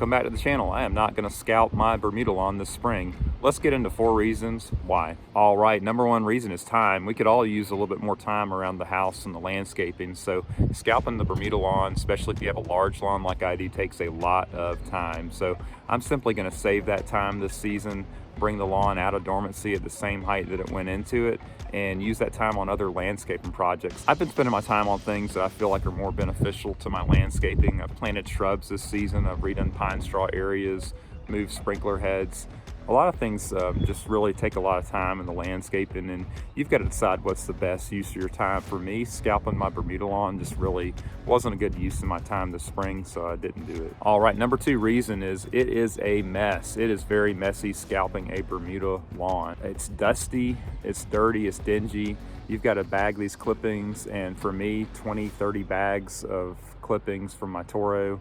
Welcome back to the channel. I am not going to scalp my Bermuda lawn this spring. Let's get into 4 reasons why. All right, number 1 reason is time. We could all use a little bit more time around the house and the landscaping. So scalping the Bermuda lawn, especially if you have a large lawn like I do, takes a lot of time. So I'm simply going to save that time this season, bring the lawn out of dormancy at the same height that it went into it, and use that time on other landscaping projects. I've been spending my time on things that I feel like are more beneficial to my landscaping. I've planted shrubs this season. I've redone pine straw areas, moved sprinkler heads. A lot of things just really take a lot of time in the landscaping, and you've got to decide what's the best use of your time. For me, scalping my Bermuda lawn just really wasn't a good use of my time this spring, so I didn't do it. All right, number 2 reason is it is a mess. It is very messy scalping a Bermuda lawn. It's dusty, it's dirty, it's dingy. You've got to bag these clippings, and for me, 20-30 bags of clippings from my Toro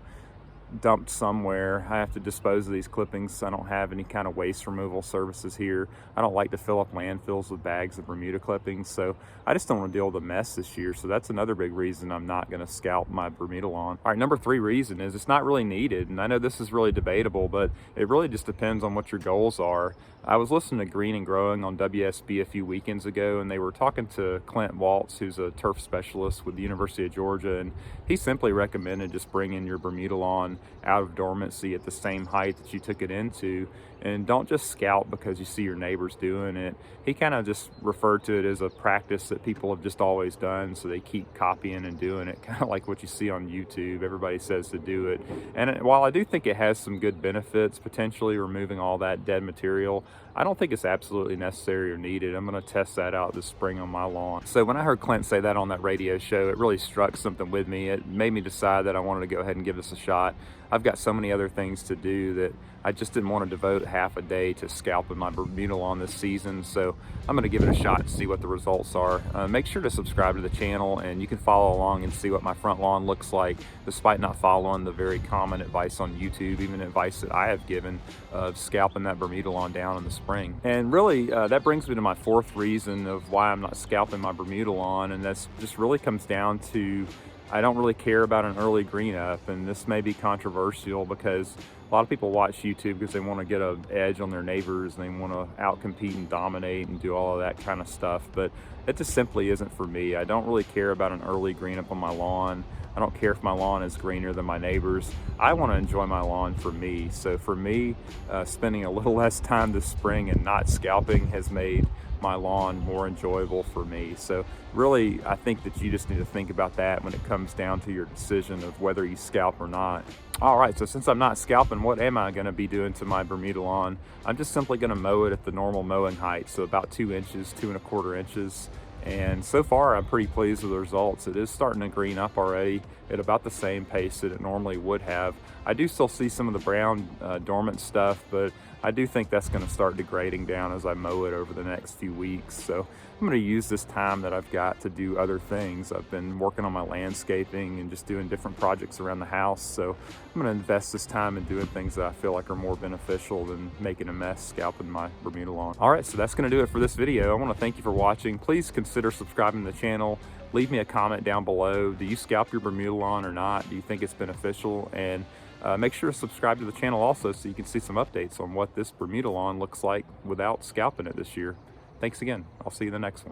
dumped somewhere. I have to dispose of these clippings. I don't have any kind of waste removal services here. I don't like to fill up landfills with bags of Bermuda clippings, so I just don't want to deal with the mess this year. So that's another big reason I'm not going to scalp my Bermuda lawn. All right, number 3 reason is it's not really needed, and I know this is really debatable, but it really just depends on what your goals are. I was listening to Green and Growing on WSB a few weekends ago, and they were talking to Clint Waltz, who's a turf specialist with the University of Georgia, and he simply recommended just bringing your Bermuda lawn out of dormancy at the same height that you took it into, and don't just scalp because you see your neighbors doing it. He kind of just referred to it as a practice that people have just always done, so they keep copying and doing it, kind of like what you see on YouTube. Everybody says to do it, and while I do think it has some good benefits, potentially removing all that dead material, I don't think it's absolutely necessary or needed. I'm going to test that out this spring on my lawn. So when I heard Clint say that on that radio show, it really struck something with me. It made me decide that I wanted to go ahead and give this a shot. I've got so many other things to do that I just didn't want to devote half a day to scalping my Bermuda lawn this season. So I'm going to give it a shot and see what the results are. Make sure to subscribe to the channel, and you can follow along and see what my front lawn looks like, despite not following the very common advice on YouTube, even advice that I have given of scalping that Bermuda lawn down in the spring. And really, that brings me to my 4th reason of why I'm not scalping my Bermuda lawn, and that's just really comes down to I don't really care about an early green up. And this may be controversial because a lot of people watch YouTube because they want to get an edge on their neighbors and they want to outcompete and dominate and do all of that kind of stuff, but it just simply isn't for me. I don't really care about an early green up on my lawn. I don't care if my lawn is greener than my neighbors. I want to enjoy my lawn for me. So for me, spending a little less time this spring and not scalping has made my lawn more enjoyable for me. So really, I think that you just need to think about that when it comes down to your decision of whether you scalp or not. All right, so since I'm not scalping, what am I going to be doing to my Bermuda lawn? I'm just simply going to mow it at the normal mowing height, so about 2 inches, 2¼ inches. And so far, I'm pretty pleased with the results. It is starting to green up already at about the same pace that it normally would have. I do still see some of the brown dormant stuff, but I do think that's going to start degrading down as I mow it over the next few weeks. So I'm going to use this time that I've got to do other things. I've been working on my landscaping and just doing different projects around the house. So I'm going to invest this time in doing things that I feel like are more beneficial than making a mess scalping my Bermuda lawn. All right, so that's going to do it for this video. I want to thank you for watching. Please consider subscribing to the channel. Leave me a comment down below. Do you scalp your Bermuda lawn or not? Do you think it's beneficial? And make sure to subscribe to the channel also so you can see some updates on what this Bermuda lawn looks like without scalping it this year. Thanks again. I'll see you in the next one.